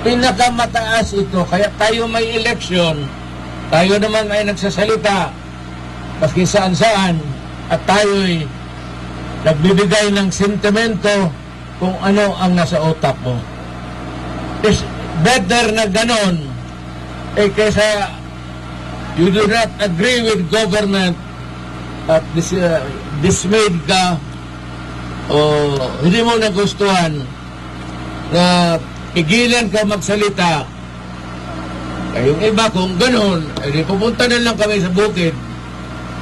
Pinakamataas ito. Kaya tayo may eleksyon, tayo naman ay nagsasalita maski saan-saan, at tayo'y nagbibigay ng sentimento kung ano ang nasa utak mo. It's better na ganon kaysa you do not agree with government at dismayed ka o hindi mo nagustuhan na pigilan ka magsalita. Yung iba kung ganon, pupunta na lang kami sa bukid,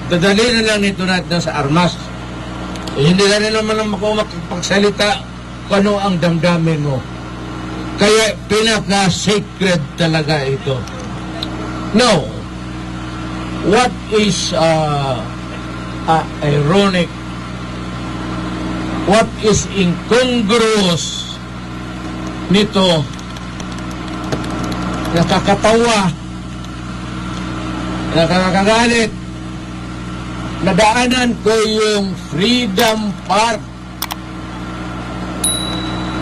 dadali na lang nito natin sa armas. Hindi na rin naman ako makapagsalita kung ano ang damdamin mo. Kaya pinaka-sacred talaga ito. Now, what is ironic, what is incongruous nito, nakakatawa, nakakagalit, nadaanan ko yung Freedom Park.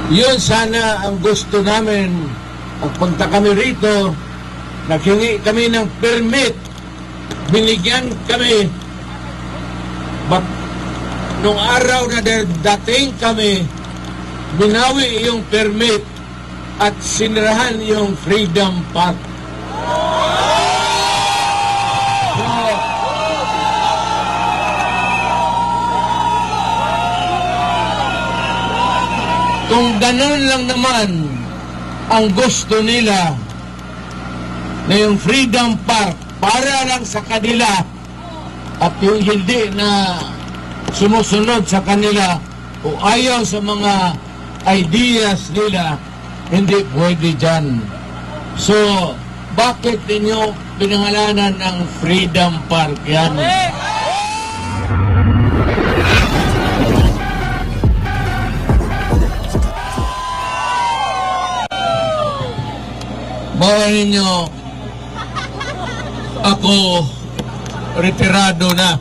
Yun sana ang gusto namin. Pagpunta kami rito, naghingi kami ng permit, binigyan kami. But nung araw na dating kami, binawi yung permit at sinirahan yung Freedom Park. Kung ganun lang naman ang gusto nila na yung Freedom Park para lang sa kanila at yung hindi na sumusunod sa kanila o ayaw sa mga ideas nila, hindi pwede dyan. So, bakit ninyo pinangalanan ng Freedom Park yan? Bawa ninyo, ako retirado na.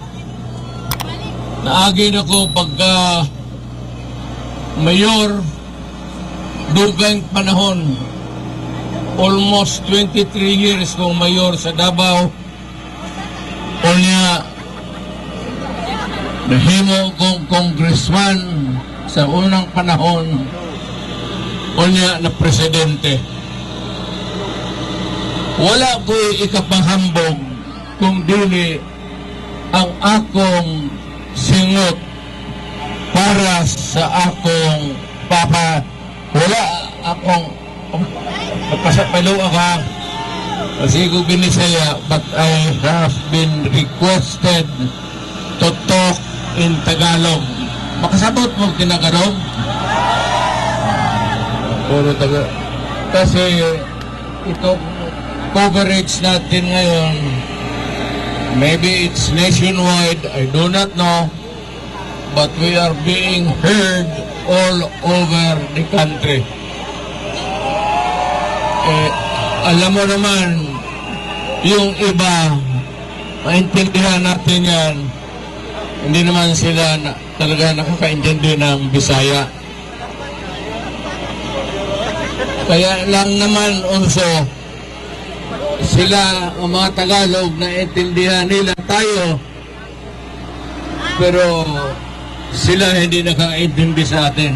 Naagin ako pagka mayor, dugang panahon. Almost 23 years kong mayor sa Davao. O niya, nahimo kong congressman sa unang panahon. O niya na presidente. Wala ko'y ikapanghambog kung dili ang akong singot para sa akong papa. Wala akong magpasapalo ako kasi ko binisaya, but I have been requested to talk in Tagalog. Makasabot mo Tinagalog? Puro Tagalog. Kasi ito coverage natin ngayon, maybe it's nationwide, I do not know, but we are being heard all over the country. Alam mo naman, yung iba, maintindihan natin yan, hindi naman sila talaga nakakaintindi ng Bisaya. Kaya lang naman also, sila, ang mga Tagalog, na intindihan nila tayo, pero sila hindi nakakaintindi sa atin.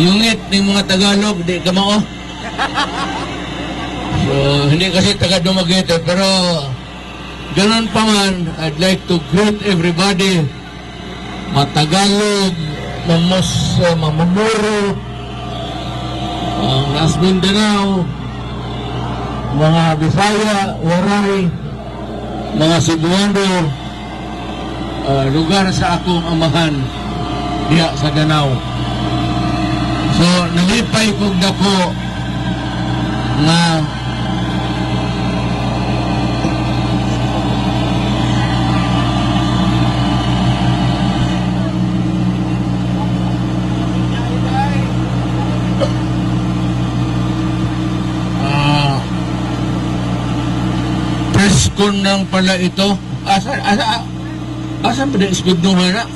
Yung ng mga Tagalog, di ka mao. So, hindi kasi taga Dumaguete, pero ganun pa man, I'd like to greet everybody, mga Tagalog, Mamamuro, Las Mindanao, mga Bisaya, Waray, mga Cebuano, lugar sa akong amahan diya sa Danao. So, nalipay kong dako na kung nang pala ito, asan pa din ispignuhan na?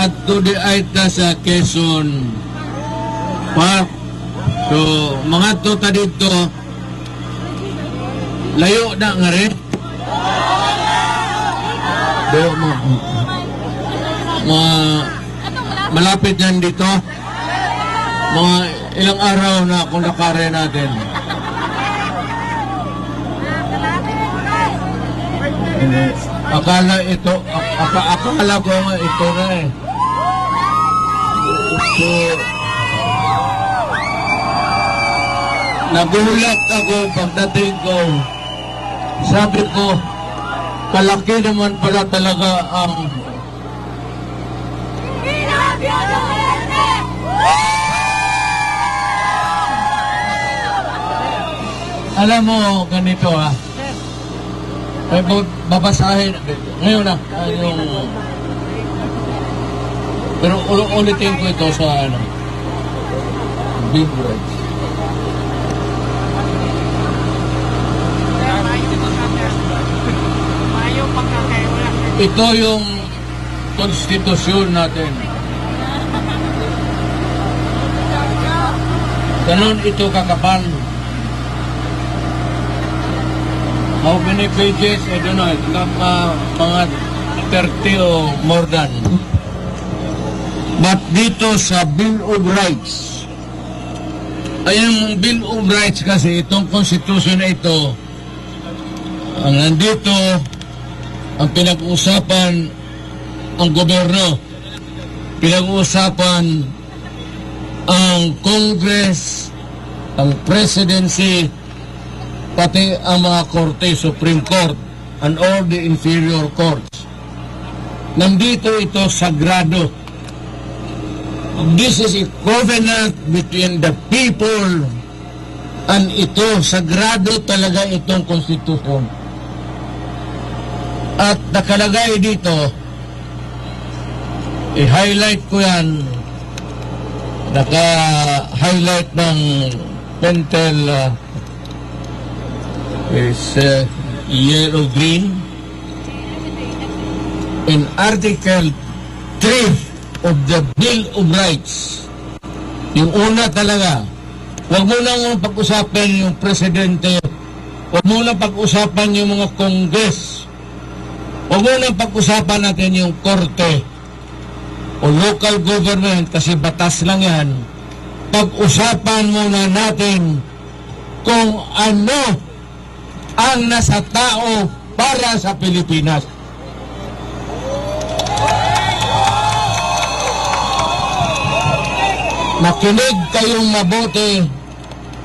At to di ay ta sa Quezon. Park. So, mga tuta dito, layo na nga rin. Layo malapit yan dito. Mga ilang araw na kung nakare natin. Akala ito, akala ko nga ito na eh. So, nagulat ako pagdating ko. Sabi ko, kalaki naman pala talaga ang alam mo, ganito ay babasahin ngayon na yung pero ulitin ko ito sa big words. Ito yung konstitusyon natin. Ganon ito kakapal. How many pages? I don't know. Mga 30 o more than. But dito sa Bill of Rights, ay ang Bill of Rights kasi itong konstitusyon na ito, ang nandito, ang pinag-uusapan ang gobyerno, pinag-uusapan ang Congress, ang Presidency, pati ang mga korte, Supreme Court, and all the inferior courts. Nandito ito sagrado. This is a covenant between the people, and ito, sagrado talaga itong konstitusyon. At nakalagay dito, i-highlight ko yan, naka-highlight ng pentel is yellow-green. In Article 3 of the Bill of Rights, yung una talaga, huwag mo nang pag-usapan yung presidente, huwag mo nang pag-usapan yung mga Congress, huwag mo nang pag-usapan natin yung korte o local government kasi batas lang yan. Pag-usapan muna natin kung ano ang nasa tao para sa Pilipinas. Makinig kayong mabuti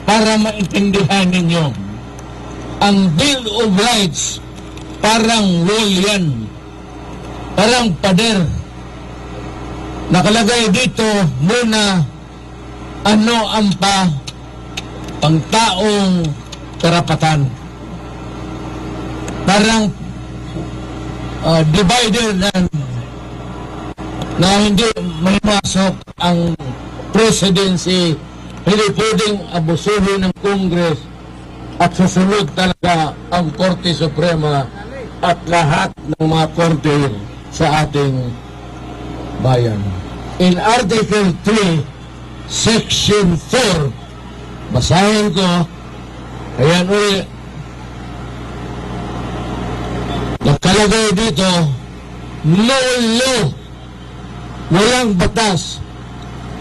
para maintindihan ninyo. Ang Bill of Rights parang wall yan, parang pader. Nakalagay dito muna ano ang pangtaong karapatan. Parang divider na hindi may masok ang presidency, hindi pwedeng abusuhin ng Congress at susunod talaga ang Korte Suprema at lahat ng mga korte sa ating bayan. In Article 3, Section 4, basahin ko, ayan ulit, nakalagay dito, no law, walang batas,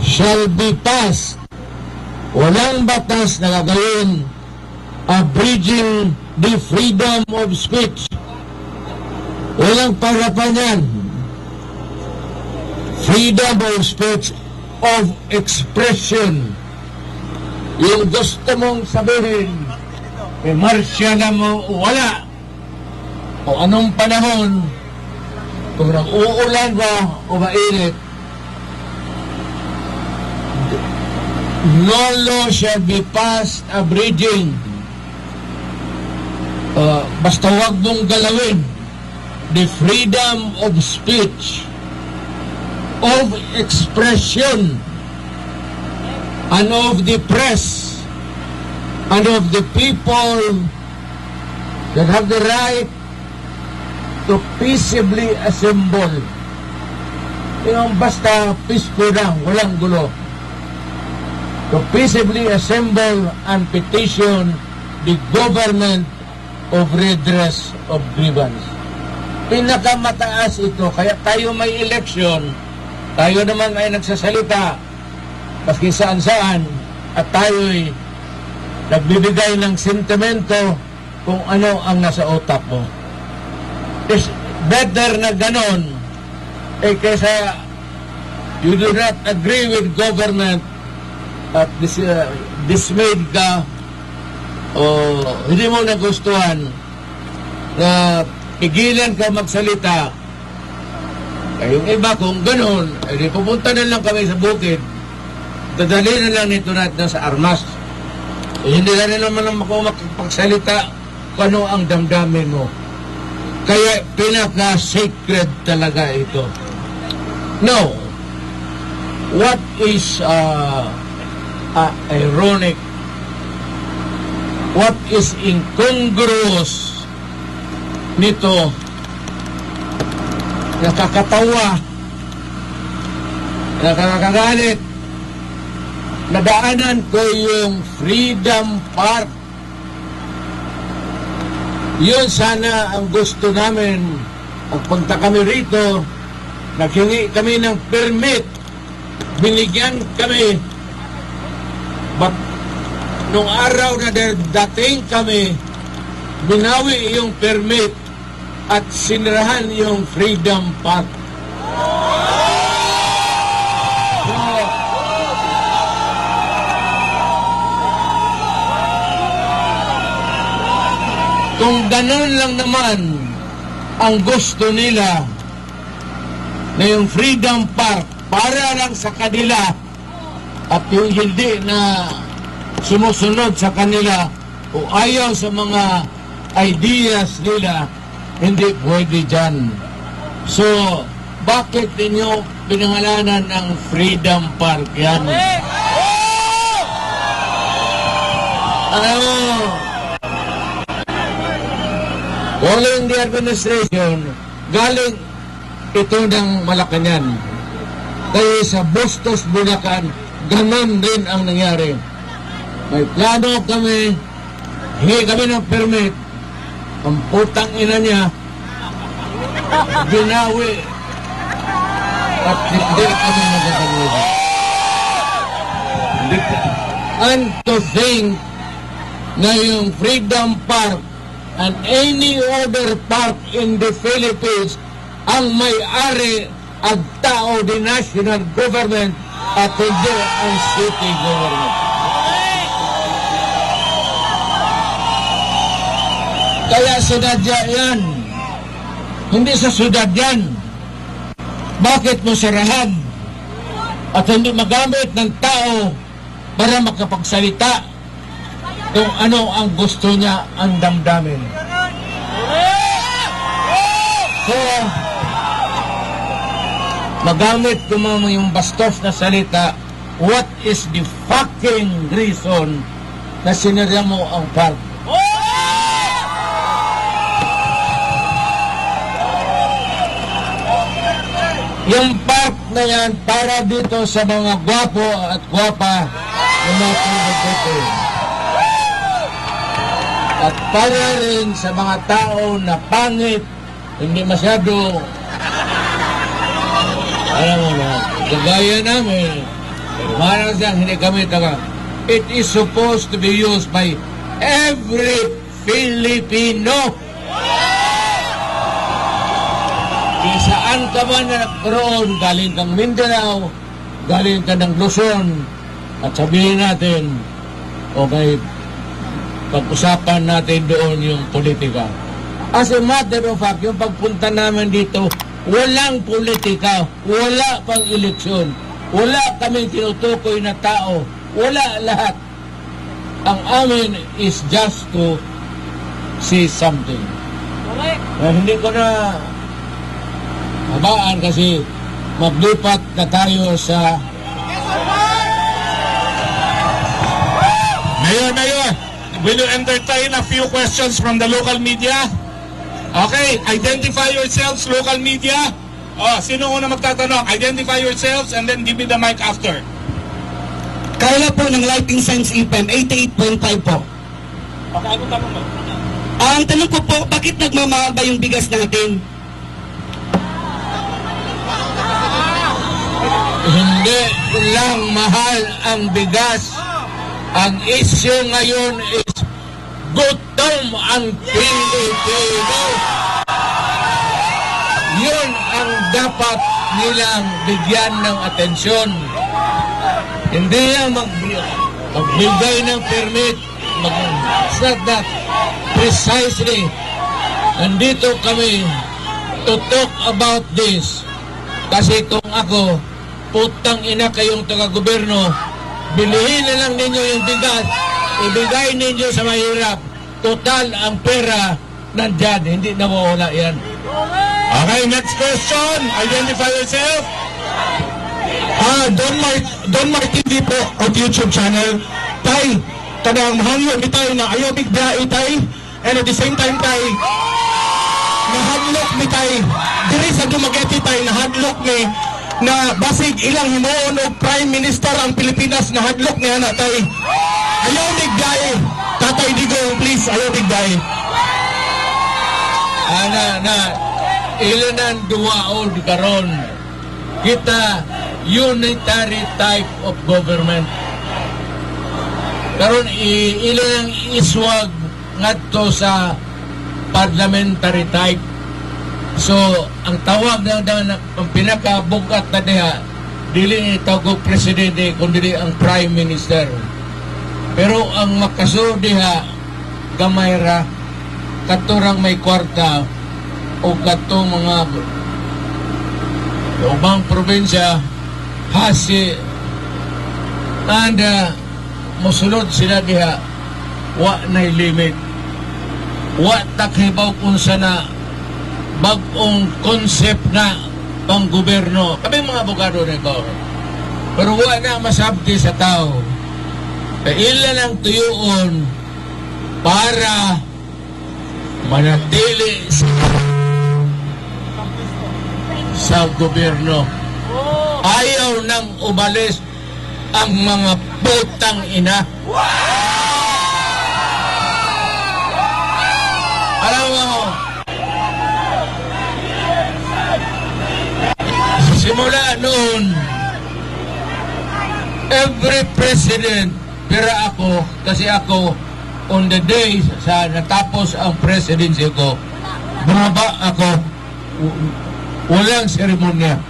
shall be passed, walang batas na gagawin abridging the freedom of speech. Walang parapan yan. Freedom of speech, of expression. Yung gusto mong sabihin, marsya na mo, wala. O anong panahon, kung nag-uulan ba o mainit, no law shall be passed abridging. Basta wag mong galawin the freedom of speech, of expression, and of the press, and of the people that have the right to peaceably assemble. Yung basta peaceful lang, walang gulo. to peaceably assemble and petition the government of redress of grievance. Pinakamataas ito, kaya tayo may eleksyon, tayo naman ay nagsasalita, maski saan-saan, at tayo'y nagbibigay ng sentimento kung ano ang nasa utak mo. It's better na ganon, kaysa you do not agree with government at dismayed ka o hindi mo nagustuhan na pigilan ka magsalita. Yung iba kung ganon, di pupunta na lang kami sa bukid, dadali na lang nito natin sa armas. Hindi na rin naman ako makapagsalita kung ano ang damdamin mo. Kaya pinaka-sacred talaga ito. No. What is ironic, what is incongruous nito, nakakatawa, nakakagalit, nadaanan ko yung Freedom Park. Yun sana ang gusto namin. Pagpunta kami rito, naghingi kami ng permit, binigyan kami. But nung araw na dating kami, binawi yung permit at sinirahan yung Freedom Park. Kung ganun lang naman ang gusto nila na yung Freedom Park para lang sa kanila at yung hindi na sumusunod sa kanila o ayaw sa mga ideas nila, hindi pwede dyan. So, bakit ninyo pinangalanan ng Freedom Park yan? Following the administration, galing ito ng Malacañang. Kaya sa Bustos, Bulacan, ganon din ang nangyari. May plano kami, hingi kami ng permit, ang putang ina niya, binawi, at hindi kami nagkakalit. And to think na yung Freedom Park and any other park in the Philippines ang may-ari at tao di national government at hindi ang city government. Kaya sinadya yan. Hindi sa syudad yan. Bakit mo sarahan at hindi magamit ng tao para makapagsalita kung ano ang gusto niya ang damdamin? So, magamit ko mga yung bastos na salita, what is the fucking reason na sinirya mo ang park? Yung park na yan para dito sa mga gwapo at gwapa na mga at para rin sa mga tao na pangit, hindi masyado, alam mo na, kagaya namin, marang siyang hindi kami taga. It is supposed to be used by every Filipino. Kung saan ka man na nagkaroon, galing kang Mindanao, galing ka ng Luzon, at sabihin natin, okay, pag-usapan natin doon yung politika. As a matter of fact, yung pagpunta namin dito, walang politika, wala pang eleksyon, wala kaming tinutukoy na tao, wala lahat. Ang amin is just to see something. Hindi ko na habaan kasi maglipat na tayo sa Mayor, will you entertain a few questions from the local media? Okay, identify yourselves, local media. Sino una magtatanong? Identify yourselves and then give me the mic after. Kaya po ng lighting signs IPM, 88.5 po. Okay, ano tanong mo? Ang tanong ko po, bakit nagmamahal ba yung bigas natin? Hindi lang mahal ang bigas. Ang issue ngayon is gutom ang Pilipino. Yun ang dapat nilang bigyan ng atensyon. Hindi yan magbigay ng permit. It's not that. Precisely. Nandito kami to talk about this. Kasi kung ako, putang ina kayong taga-gobyerno, bilihin na lang ninyo yung bigas, ibigay ninyo sa mahirap. Total, ang pera nandyan, hindi nawawala yan. Okay, next question. Identify yourself. Don Mark TV po at YouTube channel. Tay, kanang mahangyo ni tay na ayaw bigbiyahe tay. And at the same time tay, nahadlok ni tay. Diri sa Dumaguete tay, nahadlok ni na basig ilang himuon og Prime Minister ang Pilipinas, nahadlok niya na tay. Ayaw bigbiyahe. Tatay Digong, please, ayaw bigbiyahe. Ilan ang duwaol di karon. Kita unitary type of government. Karon ilan ang iswag ngadto sa parliamentary type. So ang tawag na ang pinakabugat na diha dili tawag presidente kundi ang prime minister. Pero ang makaso diha gamay ra katurang may kwarta o kato mga ubang probinsya hasi and musulod sila diha wa na limit, wa takhibaw kung sana bagong concept na pang gobyerno. Kami mga abogado nito, pero wa na masabti sa tao. Ilan ang tuyuon para manatili sa gobyerno. Ayaw nang umalis ang mga putang ina. Alam mo, simula noon, every president, pero ako, kasi ako, on the day sa natapos ang presidency ko, bumaba ako, walang seremonya.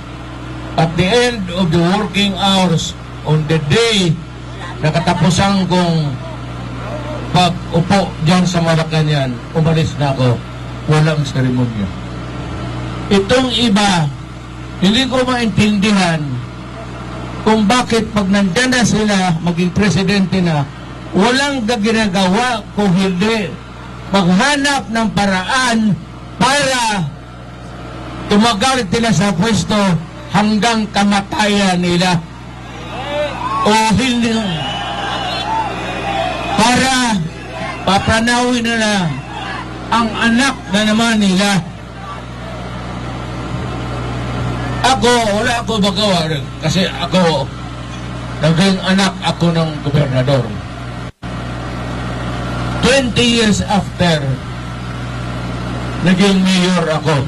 At the end of the working hours, on the day nakatapusan kong pag-upo dyan sa Malacanang, umalis na ako, walang seremonya. Itong iba, hindi ko maintindihan kung bakit pag nandyan na sila, maging presidente na, walang ginagawa kung hindi maghanap ng paraan para tumagal sila sa pwesto hanggang kamatayan nila. O hindi para papanawin na ang anak na naman nila. Ako, wala ako magawa kasi ako naging anak ako ng gobernador. 20 years after, naging mayor ako.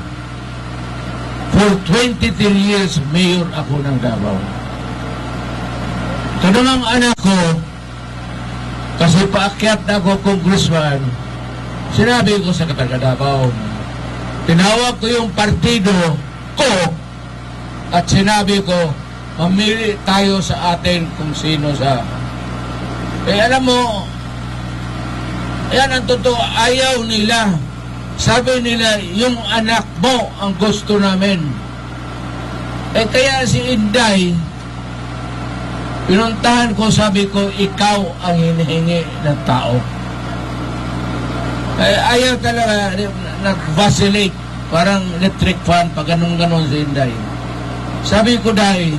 For 23 years, mayor ako ng Davao. Ito namang anak ko, kasi paakyat na ako congressman, sinabi ko sa taga Davao, tinawag ko yung partido ko at sinabi ko, mamili tayo sa atin kung sino sa... alam mo, yan ang totoo, ayaw nila. Sabi nila, yung anak mo ang gusto namin. Kaya si Inday, pinuntahan ko, sabi ko, ikaw ang hinihingi ng tao. Ayaw talaga, nag-vacillate, parang electric fan, pag ganun-ganon si Inday. Sabi ko dahil,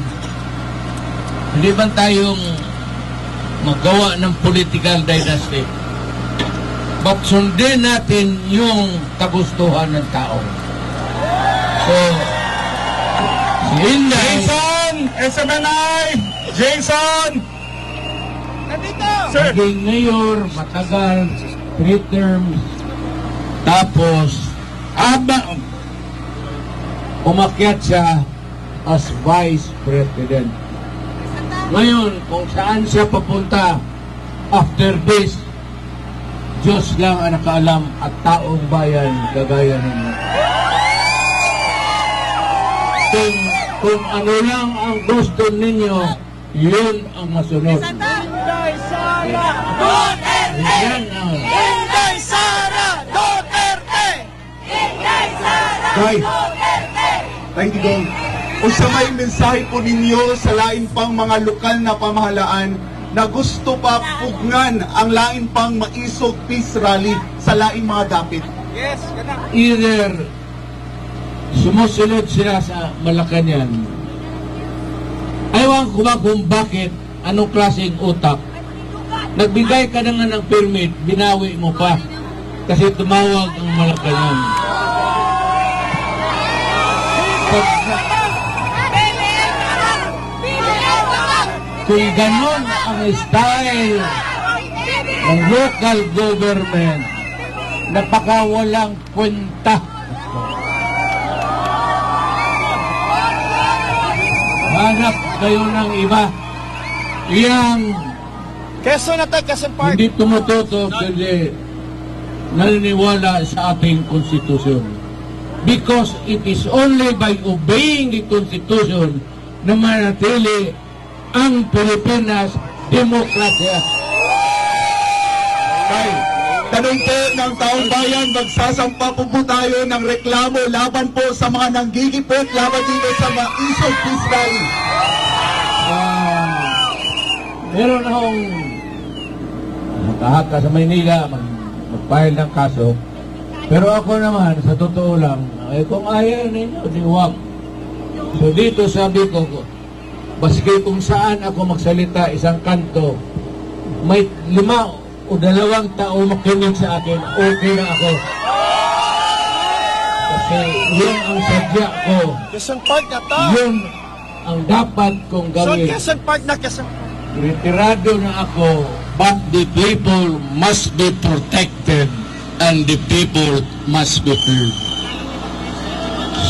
hindi ba tayong magawa ng political dynasty? But sundin natin yung kagustuhan ng tao. So, si Inday... Jason! SMNI! Jason! Sir. naging mayor, matagal, 3 terms. Tapos, umakyat siya as vice president. Ngayon, kung saan siya papunta after this, Diyos lang ang nakaalam at taong bayan kagaya ninyo. Kung ano lang ang gusto ninyo, yun ang masunod. Inday Sara Duterte! Yan ang... Inday Sara Duterte! Inday Sara Guys, Duterte! Thank you, Dong. Unsa may mensahe po ninyo sa lain pang mga lokal na pamahalaan na gusto pa pugnan ang lain pang maisog peace rally sa laing mga dapit? Yes, ganun. either sumusunod sila sa Malacanang. Ayaw ko ba kung bakit, anong klaseng utak. Nagbigay ka na nga ng permit, binawi mo pa. Kasi tumawag ang Malacanang. Kung ganon ang style ng local government, napakawalang kwenta. Hanap kayo ng iba. Iyang Quezon Attack, Quezon Park. hindi tumututo kasi naniniwala sa ating konstitusyon. Because it is only by obeying the Constitution na manatili ang Pilipinas demokrasya. Kay, tanong po ng taong bayan, magsasampa po tayo ng reklamo laban po sa mga nanggigipit laban dito sa maisog peace rally. Meron akong haka sa Maynila mag-file ng kaso. Pero ako naman, sa totoo lang, kung ayaw ninyo, di huwag. So dito sabi ko, baski kung saan ako magsalita isang kanto, may 5 o 2 tao makinig sa akin, okay na ako. Kasi yun ang sadya ko. Quezon Park na to. Yun ang dapat kong So, gawin. Quezon Park na, Quezon Park. Retirado na ako, but the people must be protected and the people must be heard.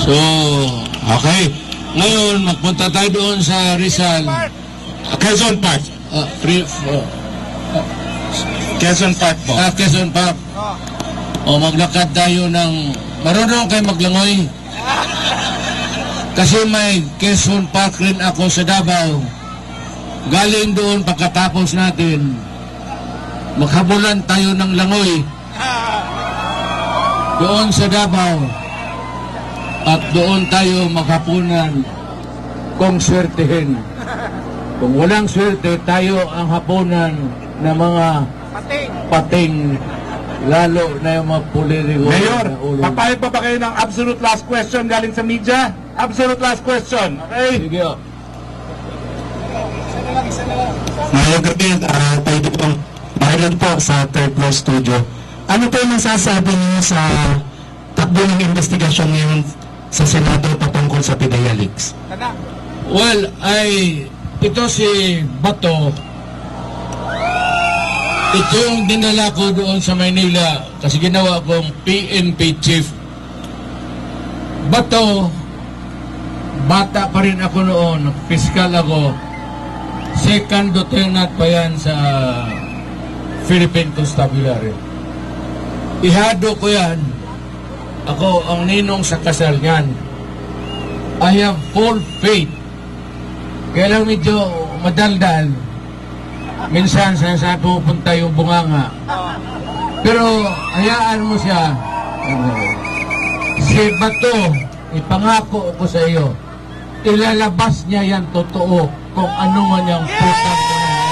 So, okay. Ngayon, magpunta tayo doon sa Rizal. Quezon Park. Quezon Park po. Quezon Park. O maglakad tayo ng... Marunong kayo maglangoy. Kasi may Quezon Park rin ako sa Davao. Galing doon pagkatapos natin, maghabulan tayo ng langoy doon sa Davao at doon tayo maghapunan kung swertehin. Kung walang swerte, tayo ang hapunan ng mga pating, lalo na yung mga pulirigo. Mayor, papayag pa ba kayo ng absolute last question galing sa media? Absolute last question, okay? Sige o. Ngayong gabi, tayo pong makilan po sa third floor studio. Ano po yung masasabi niyo sa takbo ng investigasyon ngayon sa Senado patungkol sa PIDEA leaks? Well, ito si Bato. Ito yung dinala ko doon sa Maynila kasi ginawa kong PNP chief. Bato, bata pa rin ako noon, piskal ako. Second lieutenant pa yan sa Philippine Constabulary. Ihado ko yan. Ako ang ninong sa kasal niyan. I have full faith. Kaya lang medyo madaldal. Minsan sa pupunta yung bunganga. Pero hayaan mo siya. Si Bato, ipangako ko sa iyo, ilalabas niya yan totoo kung ano man yung putang ko na yan.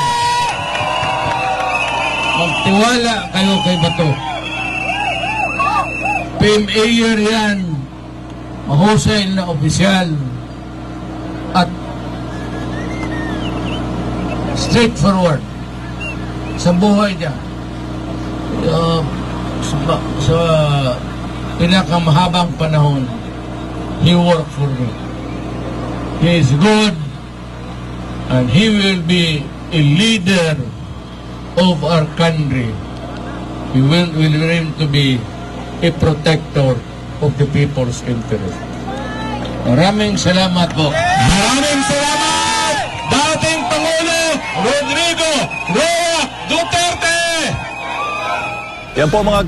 Magtiwala kayo kay Bato. PMAyer yan, mahusay na opisyal at straightforward sa buhay niya. Sa pinakamahabang panahon, he worked for me. He is good and he will be a leader of our country. We will aim to be a protector of the people's interest. Maraming salamat po. Maraming salamat, dating Pangulo Rodrigo Roa Duterte! Yan po mga